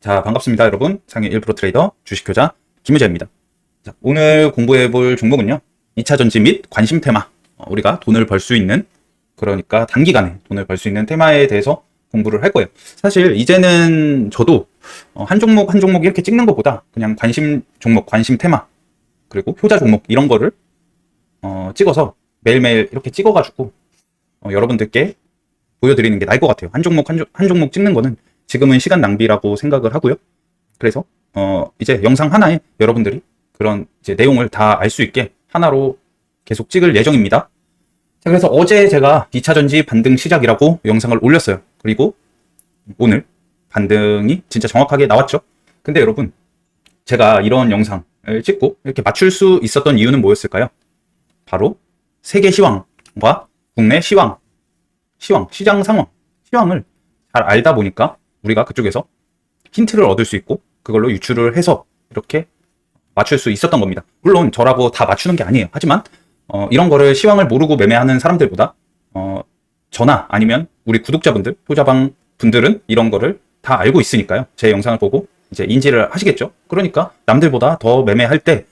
자, 반갑습니다, 여러분. 상해 1% 트레이더 주식효자 김유재입니다. 자, 오늘 공부해볼 종목은요, 2차 전지 및 관심 테마. 우리가 돈을 벌 수 있는, 그러니까 단기간에 돈을 벌 수 있는 테마에 대해서 공부를 할 거예요. 사실 이제는 저도 한 종목 한 종목 이렇게 찍는 것보다 그냥 관심 종목, 관심 테마, 그리고 효자 종목 이런 거를 찍어서 매일매일 이렇게 찍어가지고 여러분들께 보여드리는 게 나을 것 같아요. 한 종목 한 종목 찍는 거는 지금은 시간 낭비라고 생각을 하고요. 그래서 이제 영상 하나에 여러분들이 그런 이제 내용을 다 알 수 있게 하나로 계속 찍을 예정입니다. 자, 그래서 어제 제가 2차 전지 반등 시작이라고 영상을 올렸어요. 그리고 오늘 반등이 진짜 정확하게 나왔죠. 근데 여러분, 제가 이런 영상을 찍고 이렇게 맞출 수 있었던 이유는 뭐였을까요? 바로 세계 시황과 국내 시황, 시장 상황, 시황을 잘 알다 보니까 우리가 그쪽에서 힌트를 얻을 수 있고 그걸로 유추를 해서 이렇게 맞출 수 있었던 겁니다. 물론 저라고 다 맞추는 게 아니에요. 하지만 이런 거를 시황을 모르고 매매하는 사람들보다 저나 아니면 우리 구독자분들, 효자방 분들은 이런 거를 다 알고 있으니까요. 제 영상을 보고 이제 인지를 하시겠죠. 그러니까 남들보다 더 매매할 때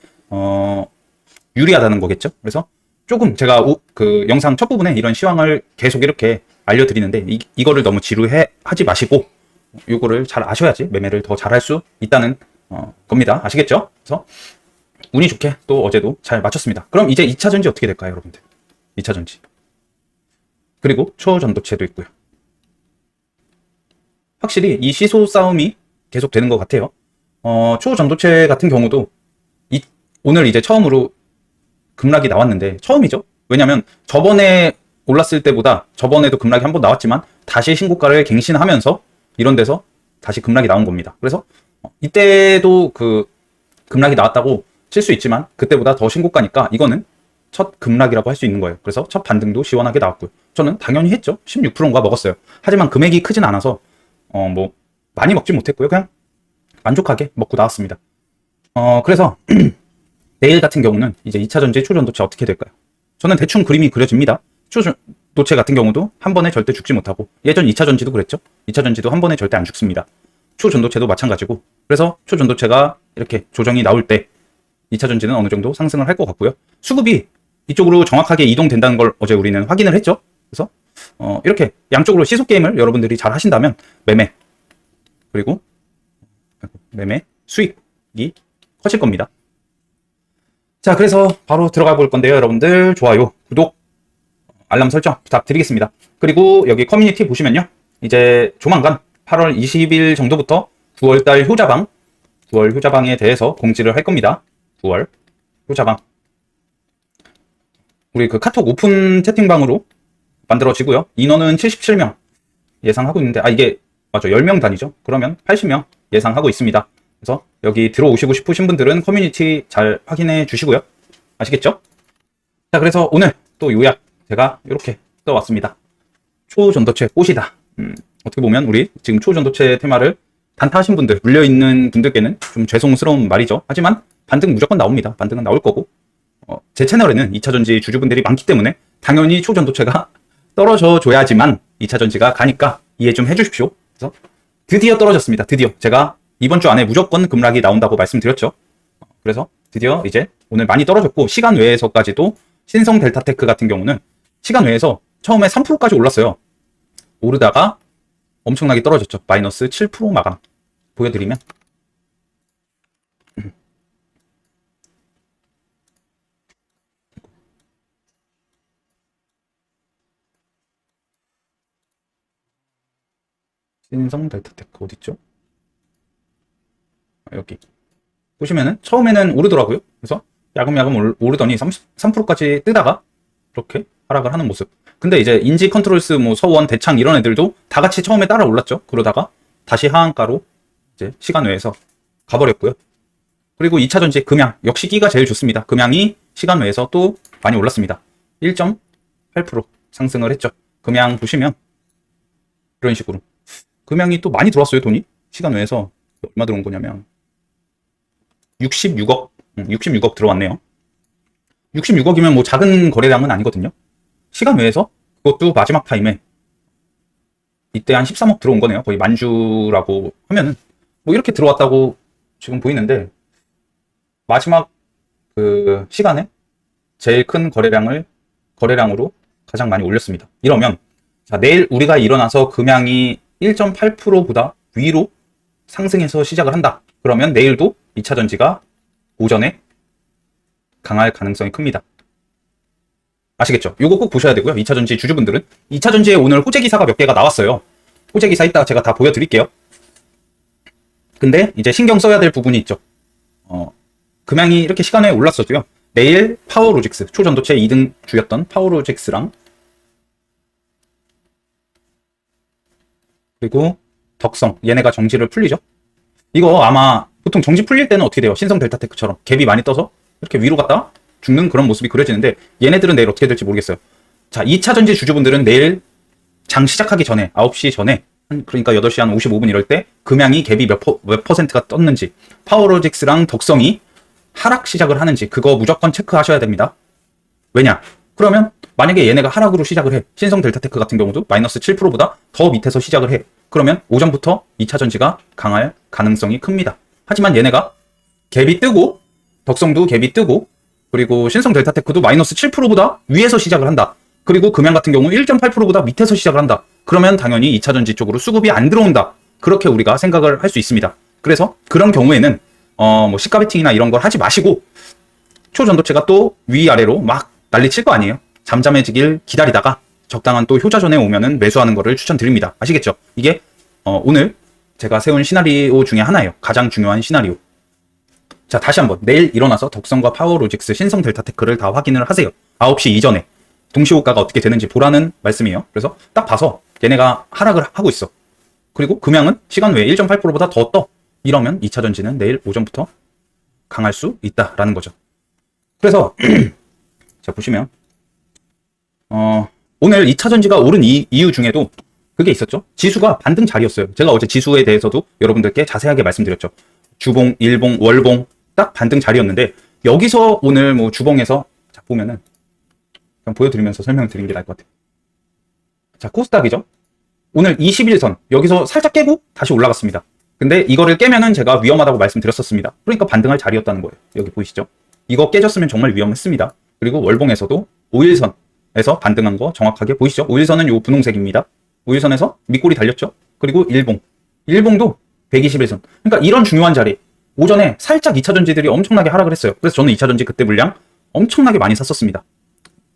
유리하다는 거겠죠. 그래서 조금 제가 그 영상 첫 부분에 이런 시황을 계속 이렇게 알려드리는데 이거를 너무 지루하지 마시고 요거를 잘 아셔야지 매매를 더 잘할 수 있다는 겁니다. 아시겠죠? 그래서 운이 좋게 또 어제도 잘 맞췄습니다. 그럼 이제 2차 전지 어떻게 될까요, 여러분들? 2차 전지. 그리고 초전도체도 있고요. 확실히 이 시소 싸움이 계속 되는 것 같아요. 초전도체 같은 경우도 오늘 이제 처음으로 급락이 나왔는데, 처음이죠? 왜냐면 저번에 올랐을 때보다 저번에도 급락이 한번 나왔지만 다시 신고가를 갱신하면서 이런 데서 다시 급락이 나온 겁니다. 그래서 이때도 그 급락이 나왔다고 칠 수 있지만 그때보다 더 신고가니까 이거는 첫 급락이라고 할 수 있는 거예요. 그래서 첫 반등도 시원하게 나왔고요. 저는 당연히 했죠. 16%인가 먹었어요. 하지만 금액이 크진 않아서 뭐 많이 먹진 못했고요. 그냥 만족하게 먹고 나왔습니다. 그래서 내일 같은 경우는 이제 2차 전지 초전도체 어떻게 될까요? 저는 대충 그림이 그려집니다. 초전도체 같은 경우도 한 번에 절대 죽지 못하고, 예전 2차 전지도 그랬죠. 2차 전지도 한 번에 절대 안 죽습니다. 초전도체도 마찬가지고, 그래서 초전도체가 이렇게 조정이 나올 때 2차 전지는 어느 정도 상승을 할 것 같고요. 수급이 이쪽으로 정확하게 이동된다는 걸 어제 우리는 확인을 했죠. 그래서 이렇게 양쪽으로 시속 게임을 여러분들이 잘 하신다면 매매, 그리고 매매 수익이 커질 겁니다. 자, 그래서 바로 들어가 볼 건데요. 여러분들 좋아요, 구독, 알람 설정 부탁드리겠습니다. 그리고 여기 커뮤니티 보시면요, 이제 조만간 8월 20일 정도부터 9월달 효자방, 9월 효자방에 대해서 공지를 할 겁니다. 9월 효자방. 우리 그 카톡 오픈 채팅방으로 만들어지고요. 인원은 77명 예상하고 있는데, 이게 맞죠, 10명 단위죠. 그러면 80명 예상하고 있습니다. 그래서 여기 들어오시고 싶으신 분들은 커뮤니티 잘 확인해 주시고요. 아시겠죠? 자, 그래서 오늘 또 요약 제가 이렇게 써왔습니다. 초전도체 꽃이다. 어떻게 보면 우리 지금 초전도체 테마를 단타하신 분들, 물려있는 분들께는 좀 죄송스러운 말이죠. 하지만 반등 무조건 나옵니다. 반등은 나올 거고, 제 채널에는 2차전지 주주분들이 많기 때문에 당연히 초전도체가 떨어져 줘야지만 2차전지가 가니까 이해 좀 해주십시오. 그래서 드디어 떨어졌습니다. 드디어 제가 이번 주 안에 무조건 급락이 나온다고 말씀드렸죠. 그래서 드디어 이제 오늘 많이 떨어졌고, 시간 외에서까지도 신성 델타테크 같은 경우는 시간 외에서 처음에 3%까지 올랐어요. 오르다가 엄청나게 떨어졌죠. 마이너스 7% 마감 보여드리면, 신성 델타테크 어딨죠? 여기 보시면은 처음에는 오르더라고요. 그래서 야금야금 오르더니 3%까지 뜨다가 이렇게 하락을 하는 모습. 근데 이제 인지 컨트롤스, 뭐 서원, 대창 이런 애들도 다 같이 처음에 따라 올랐죠. 그러다가 다시 하한가로 이제 시간 외에서 가버렸고요. 그리고 2차 전지 금양, 역시 끼가 제일 좋습니다. 금양이 시간 외에서 또 많이 올랐습니다. 1.8% 상승을 했죠. 금양 보시면 이런 식으로 금양이 또 많이 들어왔어요. 돈이 시간 외에서 얼마 들어온 거냐면 66억 들어왔네요. 66억이면 뭐 작은 거래량은 아니거든요. 시간 외에서 그것도 마지막 타임에 이때 한 13억 들어온 거네요. 거의 만주라고 하면은 뭐 이렇게 들어왔다고 지금 보이는데 마지막 그 시간에 제일 큰 거래량으로 가장 많이 올렸습니다. 이러면 자, 내일 우리가 일어나서 금양이 1.8%보다 위로 상승해서 시작을 한다. 그러면 내일도 2차 전지가 오전에 강할 가능성이 큽니다. 아시겠죠? 이거 꼭 보셔야 되고요. 2차 전지 주주분들은 2차 전지에 오늘 호재 기사가 몇 개가 나왔어요. 호재 기사 이따가 제가 다 보여드릴게요. 근데 이제 신경 써야 될 부분이 있죠. 금양이 이렇게 시간에 올랐었고요. 내일 파워로직스, 초전도체 2등 주였던 파워로직스랑 그리고 덕성, 얘네가 정지를 풀리죠. 이거 아마 보통 정지 풀릴 때는 어떻게 돼요? 신성 델타테크처럼 갭이 많이 떠서 이렇게 위로 갔다 죽는 그런 모습이 그려지는데 얘네들은 내일 어떻게 될지 모르겠어요. 자, 2차 전지 주주분들은 내일 장 시작하기 전에 9시 전에 그러니까 8시 한 55분 이럴 때 금양이 갭이 몇 퍼센트가 떴는지 파워로직스랑 덕성이 하락 시작을 하는지 그거 무조건 체크하셔야 됩니다. 왜냐? 그러면 만약에 얘네가 하락으로 시작을 해. 신성 델타테크 같은 경우도 마이너스 7%보다 더 밑에서 시작을 해. 그러면 오전부터 2차 전지가 강할 가능성이 큽니다. 하지만 얘네가 갭이 뜨고 덕성도 갭이 뜨고 그리고 신성 델타테크도 마이너스 7%보다 위에서 시작을 한다. 그리고 금양 같은 경우 1.8%보다 밑에서 시작을 한다. 그러면 당연히 2차 전지 쪽으로 수급이 안 들어온다. 그렇게 우리가 생각을 할 수 있습니다. 그래서 그런 경우에는 뭐 시가 베팅이나 이런 걸 하지 마시고 초전도체가 또 위아래로 막 난리칠 거 아니에요. 잠잠해지길 기다리다가 적당한 또 효자전에 오면은 매수하는 거를 추천드립니다. 아시겠죠? 이게 오늘 제가 세운 시나리오 중에 하나예요. 가장 중요한 시나리오. 자, 다시 한번 내일 일어나서 덕성과 파워로직스, 신성 델타테크를 다 확인을 하세요. 9시 이전에 동시호가가 어떻게 되는지 보라는 말씀이에요. 그래서 딱 봐서 얘네가 하락을 하고 있어. 그리고 금양은 시간 외에 1.8%보다 더 떠. 이러면 2차 전지는 내일 오전부터 강할 수 있다라는 거죠. 그래서 자, 보시면 오늘 2차 전지가 오른 이유 중에도 그게 있었죠. 지수가 반등 자리였어요. 제가 어제 지수에 대해서도 여러분들께 자세하게 말씀드렸죠. 주봉, 일봉, 월봉 딱 반등 자리였는데 여기서 오늘 뭐 주봉에서 자, 보면은 그냥 보여드리면서 설명드리는 게 나을 것 같아요. 자, 코스닥이죠. 오늘 21선 여기서 살짝 깨고 다시 올라갔습니다. 근데 이거를 깨면은 제가 위험하다고 말씀드렸었습니다. 그러니까 반등할 자리였다는 거예요. 여기 보이시죠? 이거 깨졌으면 정말 위험했습니다. 그리고 월봉에서도 5일선에서 반등한 거 정확하게 보이시죠? 5일선은 요 분홍색입니다. 5일선에서 밑골이 달렸죠? 그리고 일봉도 121선. 그러니까 이런 중요한 자리. 오전에 살짝 2차 전지들이 엄청나게 하락을 했어요. 그래서 저는 2차 전지 그때 물량 엄청나게 많이 샀었습니다.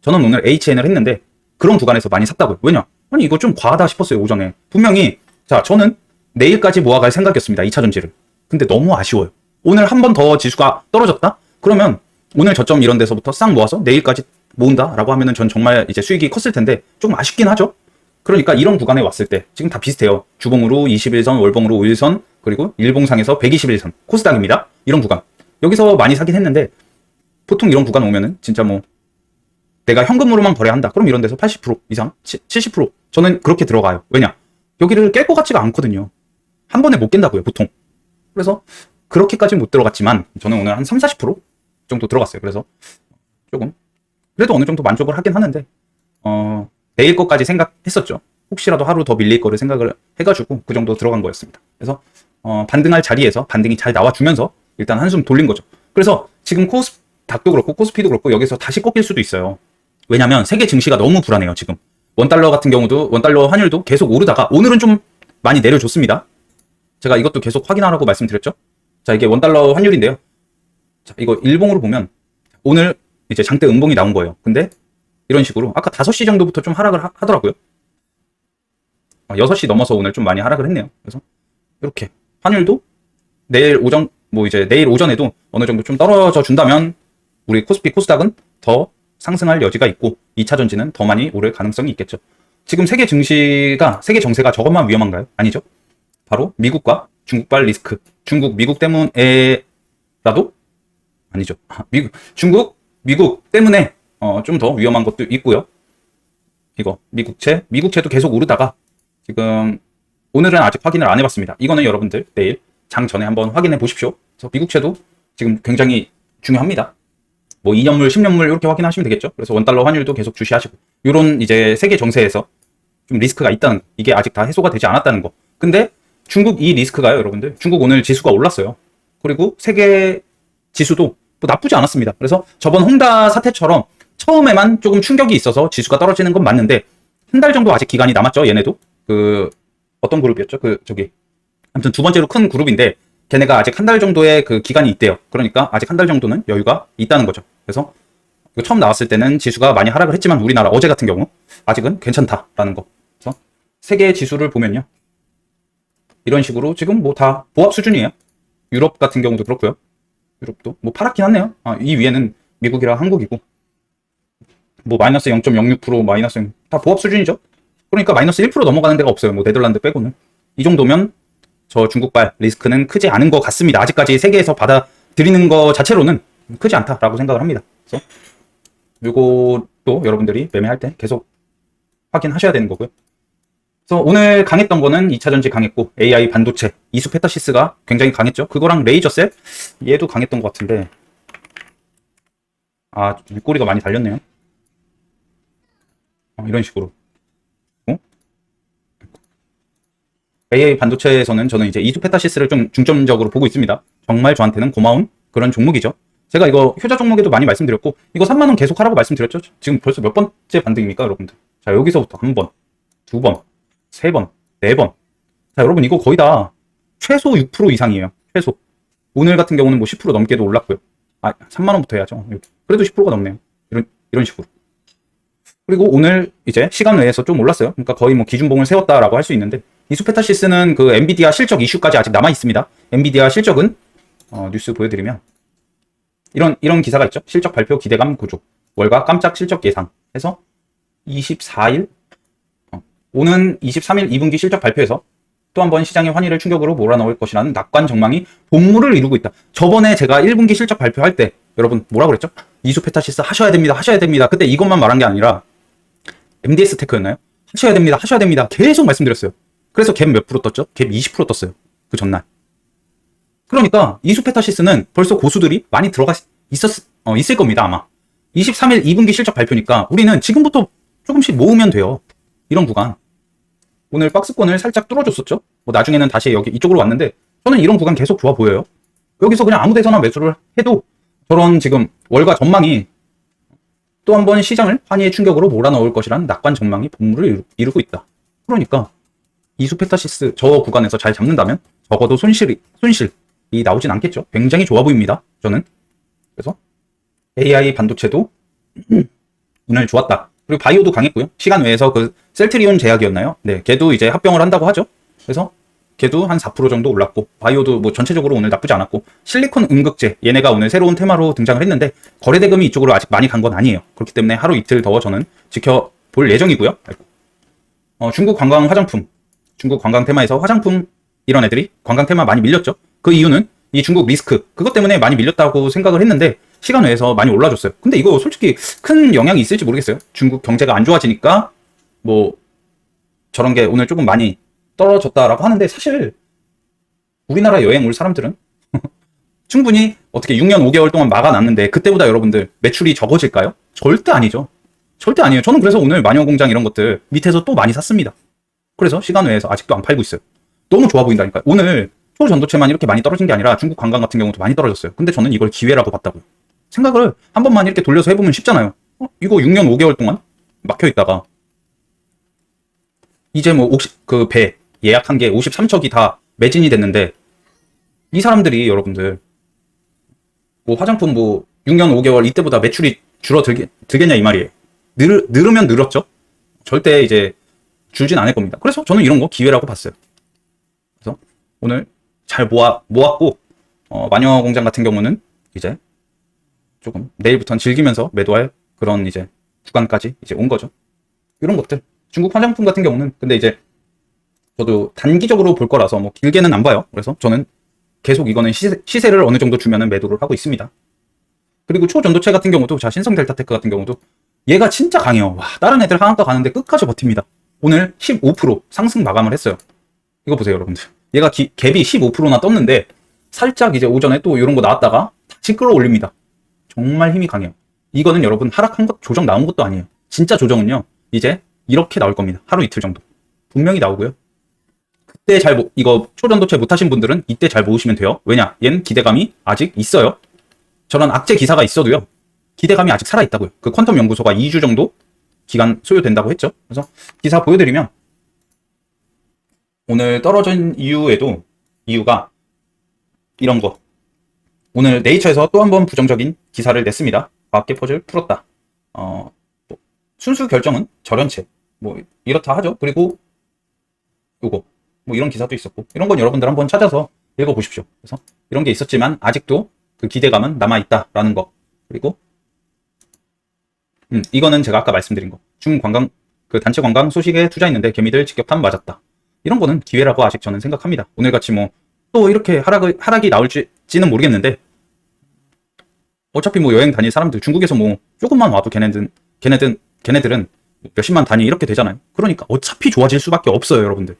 저는 오늘 HN을 했는데 그런 구간에서 많이 샀다고요. 왜냐? 아니 이거 좀 과하다 싶었어요. 오전에. 분명히 자, 저는 내일까지 모아갈 생각이었습니다. 2차 전지를. 근데 너무 아쉬워요. 오늘 한 번 더 지수가 떨어졌다? 그러면 오늘 저점 이런 데서부터 싹 모아서 내일까지 모은다라고 하면은 전 정말 이제 수익이 컸을 텐데 조금 아쉽긴 하죠. 그러니까 이런 구간에 왔을 때 지금 다 비슷해요. 주봉으로 21선, 월봉으로 5일선, 그리고 일봉상에서 121선, 코스닥입니다. 이런 구간. 여기서 많이 사긴 했는데 보통 이런 구간 오면은 진짜 뭐 내가 현금으로만 거래한다. 그럼 이런 데서 80% 이상, 70% 저는 그렇게 들어가요. 왜냐? 여기를 깰 것 같지가 않거든요. 한 번에 못 깬다고요, 보통. 그래서 그렇게까지는 못 들어갔지만 저는 오늘 한 30-40% 정도 들어갔어요. 그래서 조금 그래도 어느 정도 만족을 하긴 하는데 내일 것까지 생각했었죠. 혹시라도 하루 더 밀릴 거를 생각을 해가지고 그 정도 들어간 거였습니다. 그래서 반등할 자리에서 반등이 잘 나와주면서 일단 한숨 돌린 거죠. 그래서 지금 코스닥도 그렇고 코스피도 그렇고 여기서 다시 꺾일 수도 있어요. 왜냐면 세계 증시가 너무 불안해요. 지금 원달러 같은 경우도 원달러 환율도 계속 오르다가 오늘은 좀 많이 내려줬습니다. 제가 이것도 계속 확인하라고 말씀드렸죠. 자, 이게 원달러 환율인데요. 자, 이거 일봉으로 보면 오늘 이제 장대 음봉이 나온 거예요. 근데 이런 식으로 아까 5시 정도부터 좀 하락을 하더라고요. 6시 넘어서 오늘 좀 많이 하락을 했네요. 그래서 이렇게 환율도 내일 오전 뭐 이제 내일 오전에도 어느 정도 좀 떨어져 준다면 우리 코스피 코스닥은 더 상승할 여지가 있고 2차 전지는 더 많이 오를 가능성이 있겠죠. 지금 세계 증시가 세계 정세가 저것만 위험한가요? 아니죠. 바로 미국과 중국발 리스크. 중국 미국 때문에라도 아니죠. 미국 때문에 좀 더 위험한 것도 있고요. 이거 미국채도 계속 오르다가 지금 오늘은 아직 확인을 안 해봤습니다. 이거는 여러분들 내일 장 전에 한번 확인해 보십시오. 그래서 미국채도 지금 굉장히 중요합니다. 뭐 2년물, 10년물 이렇게 확인하시면 되겠죠. 그래서 원달러 환율도 계속 주시하시고 이런 이제 세계 정세에서 좀 리스크가 있다는 거. 이게 아직 다 해소가 되지 않았다는 거. 근데 중국 이 리스크가요, 여러분들. 중국 오늘 지수가 올랐어요. 그리고 세계 지수도 뭐 나쁘지 않았습니다. 그래서 저번 홍다 사태처럼 처음에만 조금 충격이 있어서 지수가 떨어지는 건 맞는데 한 달 정도 아직 기간이 남았죠. 얘네도 그 어떤 그룹이었죠? 그 저기 아무튼 두 번째로 큰 그룹인데 걔네가 아직 한 달 정도의 그 기간이 있대요. 그러니까 아직 한 달 정도는 여유가 있다는 거죠. 그래서 이거 처음 나왔을 때는 지수가 많이 하락을 했지만 우리나라 어제 같은 경우 아직은 괜찮다라는 거. 그래서 세계 지수를 보면요. 이런 식으로 지금 뭐 다 보합 수준이에요. 유럽 같은 경우도 그렇고요. 유럽도 뭐 파랗긴 하네요. 이 위에는 미국이랑 한국이고 뭐 마이너스 0.06% 마이너스 0, 다 보합 수준이죠. 그러니까 마이너스 1% 넘어가는 데가 없어요. 뭐 네덜란드 빼고는. 이 정도면 저 중국발 리스크는 크지 않은 것 같습니다. 아직까지 세계에서 받아들이는 거 자체로는 크지 않다라고 생각을 합니다. 그래서 이것도 여러분들이 매매할 때 계속 확인하셔야 되는 거고요. 그래서 오늘 강했던 거는 2차전지 강했고 AI 반도체, 이수페타시스가 굉장히 강했죠. 그거랑 레이저셀 얘도 강했던 것 같은데 윗꼬리가 많이 달렸네요. 이런 식으로. AI 반도체에서는 저는 이제 이수페타시스를 좀 중점적으로 보고 있습니다. 정말 저한테는 고마운 그런 종목이죠. 제가 이거 효자 종목에도 많이 말씀드렸고 이거 3만원 계속 하라고 말씀드렸죠. 지금 벌써 몇 번째 반등입니까 여러분들. 자, 여기서부터 한 번, 두 번, 세 번, 네 번. 자, 여러분 이거 거의 다 최소 6% 이상이에요. 최소. 오늘 같은 경우는 뭐 10% 넘게도 올랐고요. 3만원부터 해야죠. 그래도 10%가 넘네요. 이런 식으로. 그리고 오늘 이제 시간 외에서 좀 올랐어요. 그러니까 거의 뭐 기준봉을 세웠다라고 할 수 있는데 이수페타시스는 그 엔비디아 실적 이슈까지 아직 남아 있습니다. 엔비디아 실적은 뉴스 보여드리면 이런 기사가 있죠. 실적 발표 기대감 구조, 월가 깜짝 실적 예상 해서 24일 오는 23일 2분기 실적 발표에서 또 한 번 시장의 환희를 충격으로 몰아넣을 것이라는 낙관 전망이 본물을 이루고 있다. 저번에 제가 1분기 실적 발표할 때 여러분 뭐라고 그랬죠? 이수페타시스 하셔야 됩니다. 하셔야 됩니다. 그때 이것만 말한 게 아니라 MDS 테크였나요? 하셔야 됩니다. 하셔야 됩니다. 계속 말씀드렸어요. 그래서 갭 몇 프로 떴죠? 갭 20% 떴어요. 그 전날. 그러니까 이수페타시스는 벌써 고수들이 많이 들어가 있을 겁니다. 아마. 23일 2분기 실적 발표니까 우리는 지금부터 조금씩 모으면 돼요. 이런 구간. 오늘 박스권을 살짝 뚫어줬었죠? 뭐 나중에는 다시 여기 이쪽으로 왔는데 저는 이런 구간 계속 좋아 보여요. 여기서 그냥 아무 데서나 매수를 해도 저런 지금 월가 전망이 또 한 번 시장을 환희의 충격으로 몰아넣을 것이라는 낙관 전망이 본물을 이루고 있다. 그러니까 이수페타시스 저 구간에서 잘 잡는다면 적어도 손실이 나오진 않겠죠. 굉장히 좋아 보입니다. 저는. 그래서 AI 반도체도 오늘 좋았다. 그리고 바이오도 강했고요. 시간 외에서 그 셀트리온 제약이었나요? 네, 걔도 이제 합병을 한다고 하죠. 그래서 걔도 한 4% 정도 올랐고 바이오도 뭐 전체적으로 오늘 나쁘지 않았고 실리콘 음극재 얘네가 오늘 새로운 테마로 등장을 했는데 거래 대금이 이쪽으로 아직 많이 간 건 아니에요. 그렇기 때문에 하루 이틀 더 저는 지켜볼 예정이고요. 중국 관광 화장품, 중국 관광 테마에서 화장품 이런 애들이 관광 테마 많이 밀렸죠. 그 이유는 이 중국 리스크 그것 때문에 많이 밀렸다고 생각을 했는데 시간 외에서 많이 올라줬어요. 근데 이거 솔직히 큰 영향이 있을지 모르겠어요. 중국 경제가 안 좋아지니까 뭐 저런 게 오늘 조금 많이 떨어졌다라고 하는데 사실 우리나라 여행 올 사람들은 충분히 어떻게 6년 5개월 동안 막아놨는데 그때보다 여러분들 매출이 적어질까요? 절대 아니죠. 절대 아니에요. 저는 그래서 오늘 마녀공장 이런 것들 밑에서 또 많이 샀습니다. 그래서 시간 외에서 아직도 안 팔고 있어요. 너무 좋아 보인다니까요. 오늘 초전도체만 이렇게 많이 떨어진 게 아니라 중국 관광 같은 경우도 많이 떨어졌어요. 근데 저는 이걸 기회라고 봤다고요. 생각을 한 번만 이렇게 돌려서 해보면 쉽잖아요. 이거 6년 5개월 동안 막혀있다가 이제 뭐 그 배 예약한 게 53척이 다 매진이 됐는데 이 사람들이 여러분들 뭐 화장품 뭐 6년 5개월 이때보다 매출이 줄어들겠냐 이 말이에요. 늘으면 늘었죠. 절대 이제 줄진 않을 겁니다. 그래서 저는 이런 거 기회라고 봤어요. 그래서 오늘 잘 모았고 마녀공장 같은 경우는 이제 조금 내일부터는 즐기면서 매도할 그런 이제 구간까지 이제 온 거죠. 이런 것들 중국 화장품 같은 경우는 근데 이제 저도 단기적으로 볼 거라서 뭐 길게는 안 봐요. 그래서 저는 계속 이거는 시세를 어느 정도 주면은 매도를 하고 있습니다. 그리고 초전도체 같은 경우도 자 신성 델타테크 같은 경우도 얘가 진짜 강해요. 와, 다른 애들 하한가 가는데 끝까지 버팁니다. 오늘 15% 상승 마감을 했어요. 이거 보세요 여러분들. 얘가 갭이 15%나 떴는데 살짝 이제 오전에 또 이런 거 나왔다가 다시 끌어올립니다. 정말 힘이 강해요. 이거는 여러분 하락한 것 조정 나온 것도 아니에요. 진짜 조정은요 이제 이렇게 나올 겁니다. 하루 이틀 정도 분명히 나오고요. 이때 이거 초전도체 못하신 분들은 이때 잘 모으시면 돼요. 왜냐? 얜 기대감이 아직 있어요. 저런 악재 기사가 있어도요. 기대감이 아직 살아있다고요. 그 퀀텀 연구소가 2주 정도 기간 소요된다고 했죠. 그래서 기사 보여드리면 오늘 떨어진 이유가 이런 거. 오늘 네이처에서 또 한 번 부정적인 기사를 냈습니다. 과학계 퍼즐 풀었다. 뭐 순수 결정은 절연체. 뭐 이렇다 하죠. 그리고 요거 뭐 이런 기사도 있었고 이런 건 여러분들 한번 찾아서 읽어보십시오. 그래서 이런 게 있었지만 아직도 그 기대감은 남아있다라는 거. 그리고 이거는 제가 아까 말씀드린 거. 중관광 그 단체 관광 소식에 투자했는데 개미들 직격탄 맞았다. 이런 거는 기회라고 아직 저는 생각합니다. 오늘같이 뭐 또 이렇게 하락이 나올지는 모르겠는데 어차피 뭐 여행 다닐 사람들 중국에서 뭐 조금만 와도 걔네들은 몇십만 단위 이렇게 되잖아요. 그러니까 어차피 좋아질 수밖에 없어요, 여러분들.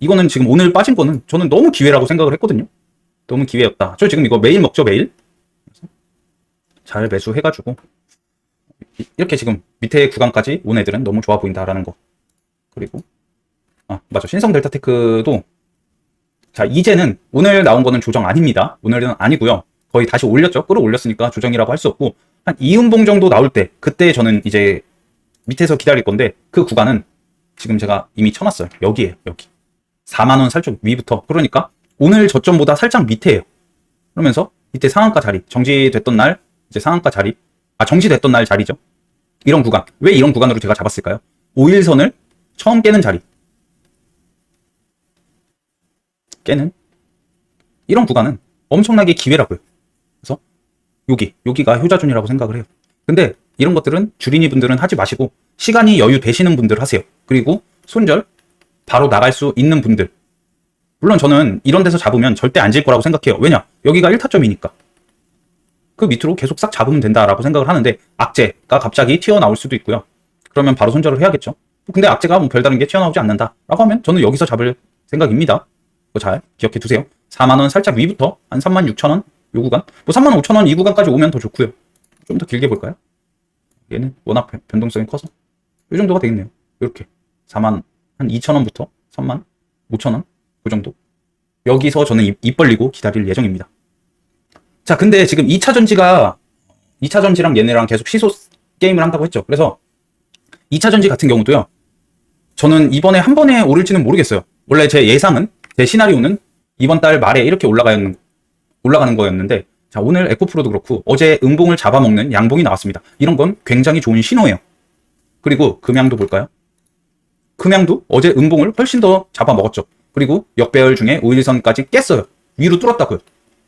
이거는 지금 오늘 빠진 거는 저는 너무 기회라고 생각을 했거든요. 너무 기회였다. 저 지금 이거 매일 먹죠, 매일. 잘 매수해가지고 이렇게 지금 밑에 구간까지 온 애들은 너무 좋아 보인다라는 거. 그리고 맞아, 신성 델타테크도 자, 이제는 오늘 나온 거는 조정 아닙니다. 오늘은 아니고요. 거의 다시 올렸죠. 끌어올렸으니까 조정이라고 할 수 없고 한 2음봉 정도 나올 때 그때 저는 이제 밑에서 기다릴 건데 그 구간은 지금 제가 이미 쳐놨어요. 여기에요. 여기 4만원 살짝 위부터. 그러니까 오늘 저점보다 살짝 밑에예요. 그러면서 이때 상한가 자리 정지됐던 날 이제 상한가 자리 정지됐던 날 자리죠. 이런 구간. 왜 이런 구간으로 제가 잡았을까요? 5일선을 처음 깨는 자리. 깨는 이런 구간은 엄청나게 기회라고요. 그래서 여기가 효자존이라고 생각을 해요. 근데 이런 것들은 주린이 분들은 하지 마시고 시간이 여유 되시는 분들 하세요. 그리고 손절 바로 나갈 수 있는 분들. 물론 저는 이런 데서 잡으면 절대 안 질 거라고 생각해요. 왜냐? 여기가 1타점이니까. 그 밑으로 계속 싹 잡으면 된다라고 생각을 하는데 악재가 갑자기 튀어나올 수도 있고요. 그러면 바로 손절을 해야겠죠. 근데 악재가 뭐 별다른 게 튀어나오지 않는다라고 하면 저는 여기서 잡을 생각입니다. 그거 잘 기억해 두세요. 4만원 살짝 위부터 한 36,000원 요 구간 뭐 35,000원 이 구간까지 오면 더 좋고요. 좀 더 길게 볼까요? 얘는 워낙 변동성이 커서 이 정도가 되겠네요. 이렇게 4만 한 2,000원부터 3만 5,000원 그 정도. 여기서 저는 입 벌리고 기다릴 예정입니다. 자, 근데 지금 2차 전지랑 얘네랑 계속 시소 게임을 한다고 했죠. 그래서 2차 전지 같은 경우도요. 저는 이번에 한 번에 오를지는 모르겠어요. 원래 제 예상은 제 시나리오는 이번 달 말에 이렇게 올라가는 거였는데 자, 오늘 에코프로도 그렇고 어제 음봉을 잡아먹는 양봉이 나왔습니다. 이런 건 굉장히 좋은 신호예요. 그리고 금양도 볼까요? 금양도 어제 음봉을 훨씬 더 잡아먹었죠. 그리고 역배열 중에 5일선까지 깼어요. 위로 뚫었다고요.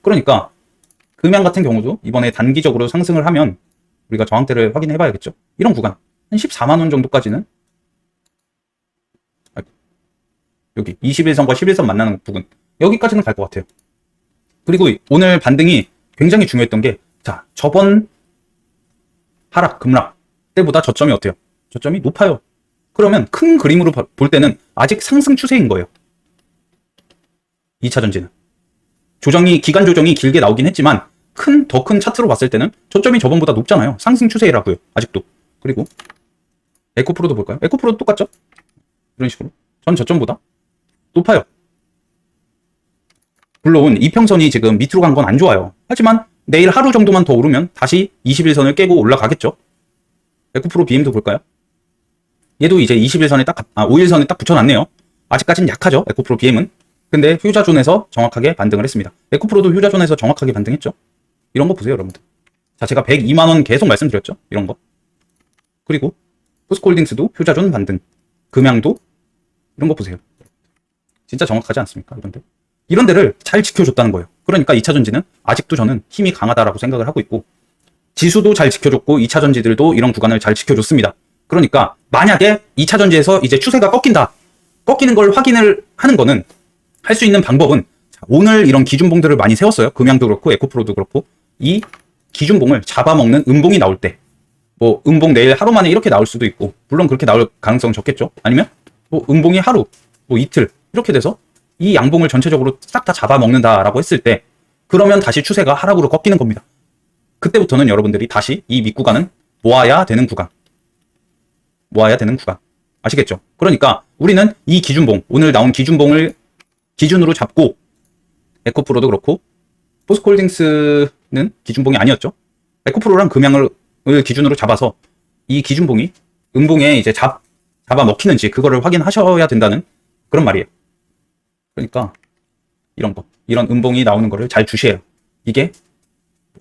그러니까 금양 같은 경우도 이번에 단기적으로 상승을 하면 우리가 저항대를 확인해 봐야겠죠. 이런 구간 한 14만원 정도까지는 여기 21선과 11선 만나는 부분 여기까지는 갈 것 같아요. 그리고 오늘 반등이 굉장히 중요했던 게 자, 저번 하락 급락 때보다 저점이 어때요? 저점이 높아요. 그러면 큰 그림으로 볼 때는 아직 상승 추세인 거예요. 2차 전지는 기간 조정이 길게 나오긴 했지만 더 큰 차트로 봤을 때는 저점이 저번보다 높잖아요. 상승 추세라고요. 아직도. 그리고 에코프로도 볼까요? 에코프로도 똑같죠? 이런 식으로 전 저점보다 높아요. 물론 이평선이 지금 밑으로 간 건 안 좋아요. 하지만 내일 하루 정도만 더 오르면 다시 21선을 깨고 올라가겠죠. 에코프로 BM도 볼까요? 얘도 이제 21선에 5일선에 딱 붙여놨네요. 아직까지는 약하죠. 에코프로 BM은. 근데 효자존에서 정확하게 반등을 했습니다. 에코프로도 효자존에서 정확하게 반등했죠. 이런 거 보세요, 여러분들. 자, 제가 102만원 계속 말씀드렸죠. 이런 거. 그리고 포스코홀딩스도 효자존 반등. 금양도 이런 거 보세요. 진짜 정확하지 않습니까, 여러분들? 이런 데를 잘 지켜줬다는 거예요. 그러니까 2차 전지는 아직도 저는 힘이 강하다라고 생각을 하고 있고 지수도 잘 지켜줬고 2차 전지들도 이런 구간을 잘 지켜줬습니다. 그러니까 만약에 2차 전지에서 이제 추세가 꺾이는 걸 확인을 하는 거는 할 수 있는 방법은 오늘 이런 기준봉들을 많이 세웠어요. 금양도 그렇고 에코프로도 그렇고 이 기준봉을 잡아먹는 음봉이 나올 때 뭐 음봉 내일 하루 만에 이렇게 나올 수도 있고 물론 그렇게 나올 가능성은 적겠죠. 아니면 뭐 음봉이 하루 뭐 이틀 이렇게 돼서 이 양봉을 전체적으로 싹 다 잡아먹는다라고 했을 때 그러면 다시 추세가 하락으로 꺾이는 겁니다. 그때부터는 여러분들이 다시 이 밑구간은 모아야 되는 구간. 아시겠죠? 그러니까 우리는 이 기준봉, 오늘 나온 기준봉을 기준으로 잡고 에코프로도 그렇고 포스코홀딩스는 기준봉이 아니었죠. 에코프로랑 금양을 기준으로 잡아서 이 기준봉이 음봉에 이제 잡아 먹히는지 그거를 확인하셔야 된다는 그런 말이에요. 그러니까 이런 음봉이 나오는 거를 잘 주시해요. 이게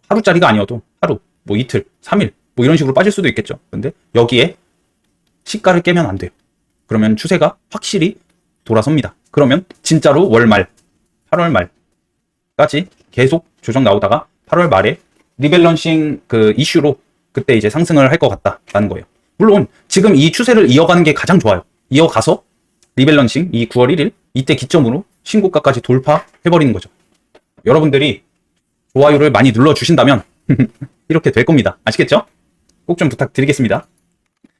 하루짜리가 아니어도 하루, 뭐 이틀, 3일 뭐 이런 식으로 빠질 수도 있겠죠. 근데 여기에 시가를 깨면 안 돼요. 그러면 추세가 확실히 돌아섭니다. 그러면 진짜로 월말, 8월 말까지 계속 조정 나오다가 8월 말에 리밸런싱 그 이슈로 그때 이제 상승을 할 것 같다라는 거예요. 물론 지금 이 추세를 이어가는 게 가장 좋아요. 이어가서 리밸런싱 이 9월 1일 이때 기점으로 신고가까지 돌파해버리는 거죠. 여러분들이 좋아요를 많이 눌러주신다면 이렇게 될 겁니다. 아시겠죠? 꼭 좀 부탁드리겠습니다.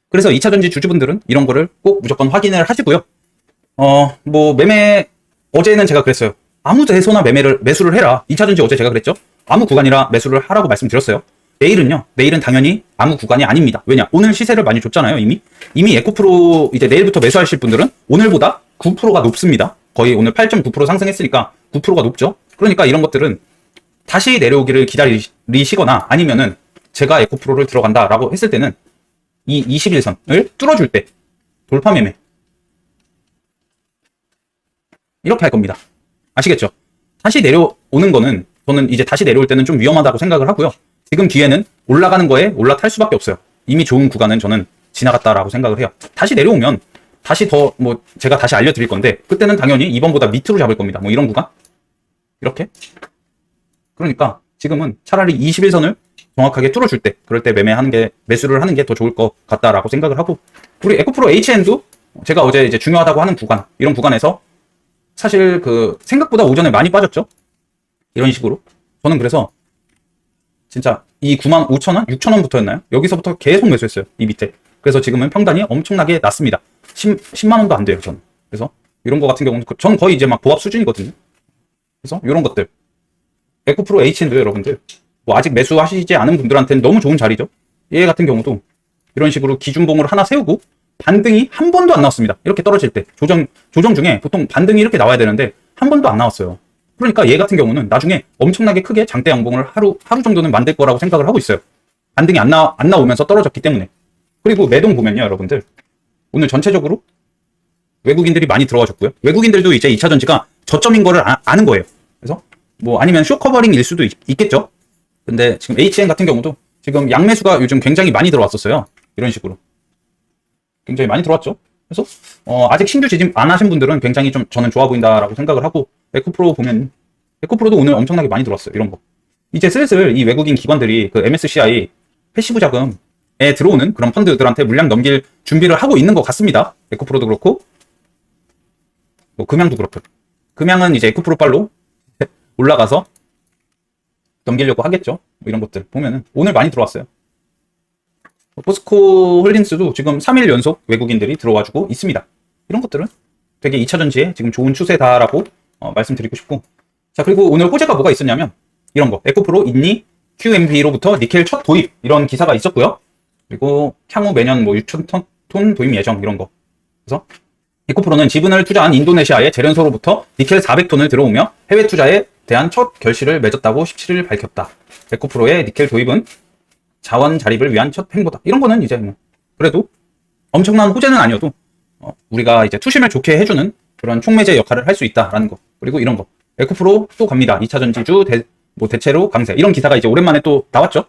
그래서 2차전지 주주분들은 이런 거를 꼭 무조건 확인을 하시고요. 뭐 매매 어제는 제가 그랬어요. 아무 데서나 매수를 해라. 2차전지 어제 제가 그랬죠. 아무 구간이라 매수를 하라고 말씀드렸어요. 내일은 당연히 아무 구간이 아닙니다. 왜냐? 오늘 시세를 많이 줬잖아요. 이미 에코프로 이제 내일부터 매수하실 분들은 오늘보다 9%가 높습니다. 거의 오늘 8.9% 상승했으니까 9%가 높죠. 그러니까 이런 것들은 다시 내려오기를 기다리시거나 아니면은 제가 에코프로를 들어간다라고 했을 때는 이 21선을 뚫어줄 때 돌파 매매 이렇게 할 겁니다. 아시겠죠? 다시 내려오는 거는 저는 이제 다시 내려올 때는 좀 위험하다고 생각을 하고요. 지금 기회는 올라가는 거에 올라탈 수밖에 없어요. 이미 좋은 구간은 저는 지나갔다라고 생각을 해요. 다시 내려오면 다시 더 뭐 제가 다시 알려드릴 건데 그때는 당연히 이번보다 밑으로 잡을 겁니다. 뭐 이런 구간 이렇게. 그러니까 지금은 차라리 21선을 정확하게 뚫어줄 때 그럴 때 매수를 하는 게 더 좋을 것 같다라고 생각을 하고, 우리 에코프로 HN도 제가 어제 이제 중요하다고 하는 구간, 이런 구간에서 사실 그 생각보다 오전에 많이 빠졌죠. 이런 식으로 저는 그래서 진짜 이 95,000원, 6,000원부터였나요? 여기서부터 계속 매수했어요. 이 밑에. 그래서 지금은 평단이 엄청나게 낮습니다. 10만 원도 안 돼요, 저는. 그래서 이런 거 같은 경우는 전 거의 이제 막 보합 수준이거든요. 그래서 이런 것들 에코프로 HN도 여러분들 뭐 아직 매수하시지 않은 분들한테는 너무 좋은 자리죠. 얘 같은 경우도 이런 식으로 기준봉을 하나 세우고 반등이 한 번도 안 나왔습니다. 이렇게 떨어질 때 조정 중에 보통 반등이 이렇게 나와야 되는데 한 번도 안 나왔어요. 그러니까 얘 같은 경우는 나중에 엄청나게 크게 장대 양봉을 하루 정도는 만들 거라고 생각을 하고 있어요. 반등이 안 나오면서 떨어졌기 때문에. 그리고 매동 보면요, 여러분들 오늘 전체적으로 외국인들이 많이 들어와줬고요. 외국인들도 이제 2차전지가 저점인 거를 아는 거예요. 그래서 뭐 아니면 쇼커버링일 수도 있겠죠. 근데 지금 HN 같은 경우도 지금 양매수가 요즘 굉장히 많이 들어왔었어요. 이런 식으로 굉장히 많이 들어왔죠. 그래서 아직 신규 지집 안 하신 분들은 굉장히 좀 저는 좋아 보인다라고 생각을 하고, 에코프로 보면 에코프로도 오늘 엄청나게 많이 들어왔어요. 이런 거 이제 슬슬 이 외국인 기관들이 그 MSCI 패시브 자금에 들어오는 그런 펀드들한테 물량 넘길 준비를 하고 있는 것 같습니다. 에코프로도 그렇고 뭐 금양도 그렇고. 금양은 이제 에코프로 빨로 올라가서 넘기려고 하겠죠. 뭐 이런 것들 보면은 오늘 많이 들어왔어요. 포스코 홀딩스도 지금 3일 연속 외국인들이 들어와주고 있습니다. 이런 것들은 되게 2차전지에 지금 좋은 추세다라고 말씀드리고 싶고, 자, 그리고 오늘 호재가 뭐가 있었냐면 이런 거 에코프로 인니 QMB로부터 니켈 첫 도입 이런 기사가 있었고요. 그리고 향후 매년 뭐 6,000톤 도입 예정 이런 거. 그래서 에코프로는 지분을 투자한 인도네시아의 재련소로부터 니켈 400톤을 들어오며 해외 투자에 대한 첫 결실을 맺었다고 17일 밝혔다. 에코프로의 니켈 도입은 자원 자립을 위한 첫 행보다. 이런 거는 이제 뭐 그래도 엄청난 호재는 아니어도 우리가 이제 투심을 좋게 해주는 그런 촉매제 역할을 할 수 있다라는 거. 그리고 이런 거 에코프로 또 갑니다. 2차전지주 대체로 강세, 이런 기사가 이제 오랜만에 또 나왔죠.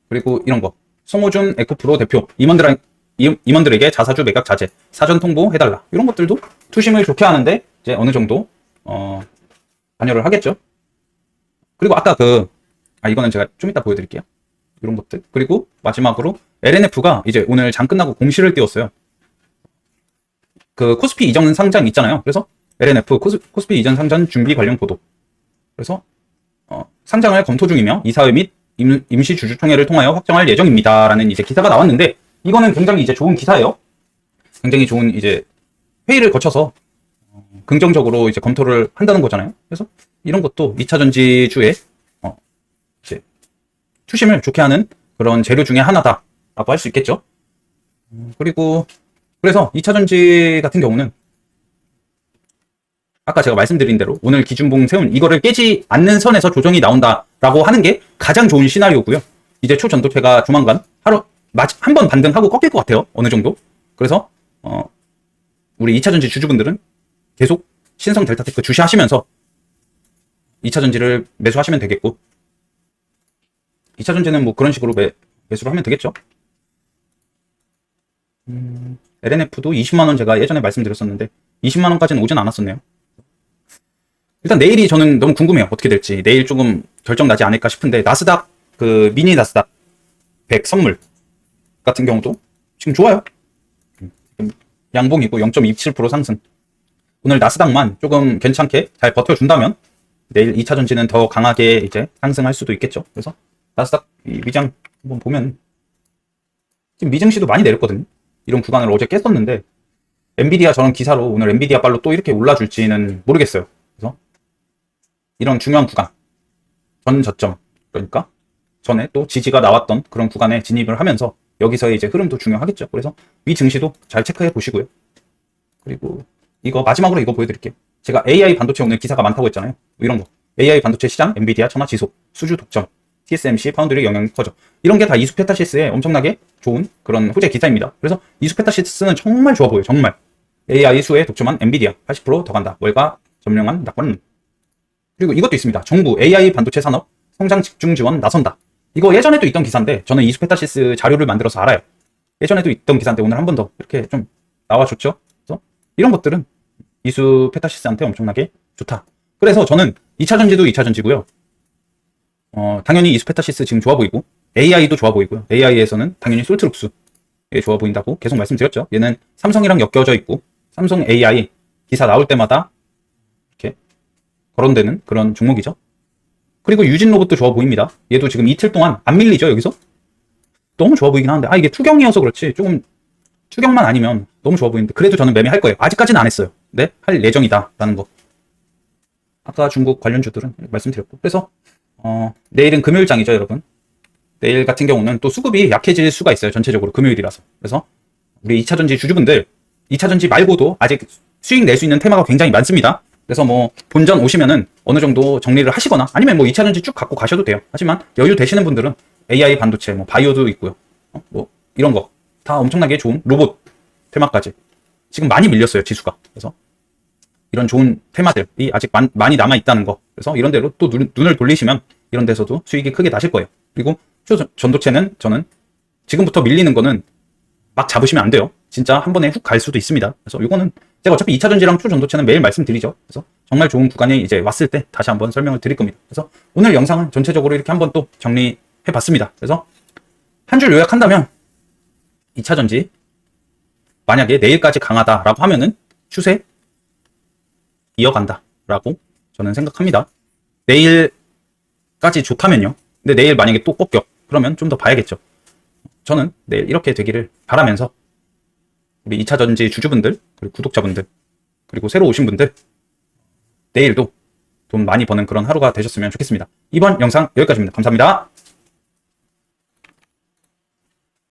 그리고 이런 거 송호준 에코프로 대표 임원들에게 자사주 매각 자제 사전 통보해달라. 이런 것들도 투심을 좋게 하는데 이제 어느 정도 관여를 하겠죠. 그리고 아까 이거는 제가 좀 이따 보여드릴게요. 이런 것들. 그리고 마지막으로 LNF가 이제 오늘 장 끝나고 공시를 띄웠어요. 그 코스피 이전 상장 있잖아요. 그래서 LNF 코스피 이전 상장 준비 관련 보도. 그래서 상장을 검토 중이며 이사회 및 임시 주주총회를 통하여 확정할 예정입니다라는 이제 기사가 나왔는데, 이거는 굉장히 이제 좋은 기사예요. 굉장히 좋은 이제 회의를 거쳐서 긍정적으로 이제 검토를 한다는 거잖아요. 그래서 이런 것도 2차전지주에 이제 투심을 좋게 하는 그런 재료 중에 하나다라고 할 수 있겠죠. 그리고 그래서 2차전지 같은 경우는 아까 제가 말씀드린 대로 오늘 기준봉 세운 이거를 깨지 않는 선에서 조정이 나온다라고 하는 게 가장 좋은 시나리오고요. 이제 초전도체가 조만간 한 번 반등하고 꺾일 것 같아요. 어느 정도. 그래서 우리 2차전지 주주분들은 계속 신성 델타테크 주시하시면서 2차전지를 매수하시면 되겠고, 2차전지는 뭐 그런 식으로 매수를 하면 되겠죠. LNF도 20만원 제가 예전에 말씀드렸었는데 20만원까지는 오진 않았었네요. 일단 내일이 저는 너무 궁금해요. 어떻게 될지. 내일 조금 결정 나지 않을까 싶은데, 나스닥, 미니 나스닥 100 선물 같은 경우도 지금 좋아요. 양봉이고 0.27% 상승. 오늘 나스닥만 조금 괜찮게 잘 버텨준다면 내일 2차전지는 더 강하게 이제 상승할 수도 있겠죠. 그래서 나스닥 위장 한번 보면 지금 미증시도 많이 내렸거든요. 이런 구간을 어제 깼었는데, 엔비디아 저런 기사로 오늘 엔비디아 발로 또 이렇게 올라줄지는 모르겠어요. 그래서 이런 중요한 구간, 전 저점, 그러니까 전에 또 지지가 나왔던 그런 구간에 진입을 하면서 여기서의 이제 흐름도 중요하겠죠. 그래서 위 증시도 잘 체크해 보시고요. 그리고 마지막으로 이거 보여드릴게요. 제가 AI 반도체 오늘 기사가 많다고 했잖아요. 뭐 이런 거. AI 반도체 시장, 엔비디아 천하 지속, 수주 독점, TSMC 파운드리 영향이 커져. 이런 게 다 이수페타시스에 엄청나게 좋은 그런 호재 기사입니다. 그래서 이수페타시스는 정말 좋아 보여요. 정말. AI 수에 독점한 엔비디아 80%더 간다. 월가 점령한 낙관. 그리고 이것도 있습니다. 정부 AI 반도체 산업 성장 집중 지원 나선다. 이거 예전에도 있던 기사인데 저는 이수페타시스 자료를 만들어서 알아요. 예전에도 있던 기사인데 오늘 한 번 더 이렇게 좀 나와줬죠. 그래서 이런 것들은 이수페타시스한테 엄청나게 좋다. 그래서 저는 2차전지도 2차전지고요. 당연히 이수페타시스 지금 좋아 보이고, AI도 좋아 보이고요. AI에서는 당연히 솔트룩스 좋아 보인다고 계속 말씀드렸죠. 얘는 삼성이랑 엮여져 있고, 삼성 AI 기사 나올 때마다 이렇게 거론되는 그런 종목이죠. 그리고 유진 로봇도 좋아 보입니다. 얘도 지금 이틀 동안 안 밀리죠, 여기서? 너무 좋아 보이긴 하는데, 이게 투경이어서 그렇지, 조금 투경만 아니면 너무 좋아 보이는데, 그래도 저는 매매할 거예요. 아직까지는 안 했어요. 네, 할 예정이다 라는 거. 아까 중국 관련주들은 말씀드렸고. 그래서 내일은 금요일장이죠, 여러분. 내일 같은 경우는 또 수급이 약해질 수가 있어요, 전체적으로 금요일이라서. 그래서 우리 2차전지 주주분들, 2차전지 말고도 아직 수익 낼 수 있는 테마가 굉장히 많습니다. 그래서 뭐 본전 오시면은 어느 정도 정리를 하시거나, 아니면 뭐 2차전지 쭉 갖고 가셔도 돼요. 하지만 여유 되시는 분들은 AI 반도체, 뭐 바이오도 있고요. 뭐 이런 거 다 엄청나게 좋은 로봇 테마까지 지금 많이 밀렸어요, 지수가. 그래서 이런 좋은 테마들이 아직 많이 남아 있다는 거. 그래서 이런 데로 또 눈을 돌리시면 이런 데서도 수익이 크게 나실 거예요. 그리고 초전도체는 저는 지금부터 밀리는 거는 막 잡으시면 안 돼요. 진짜 한 번에 훅 갈 수도 있습니다. 그래서 이거는 제가 어차피 2차전지랑 초전도체는 매일 말씀드리죠. 그래서 정말 좋은 구간에 이제 왔을 때 다시 한번 설명을 드릴 겁니다. 그래서 오늘 영상은 전체적으로 이렇게 한번 또 정리해 봤습니다. 그래서 한 줄 요약한다면 2차전지 만약에 내일까지 강하다라고 하면은 추세 이어간다라고 저는 생각합니다. 내일까지 좋다면요. 근데 내일 만약에 또 꺾여, 그러면 좀 더 봐야겠죠. 저는 내일 이렇게 되기를 바라면서 우리 2차전지 주주분들, 그리고 구독자분들, 그리고 새로 오신 분들, 내일도 돈 많이 버는 그런 하루가 되셨으면 좋겠습니다. 이번 영상 여기까지입니다. 감사합니다.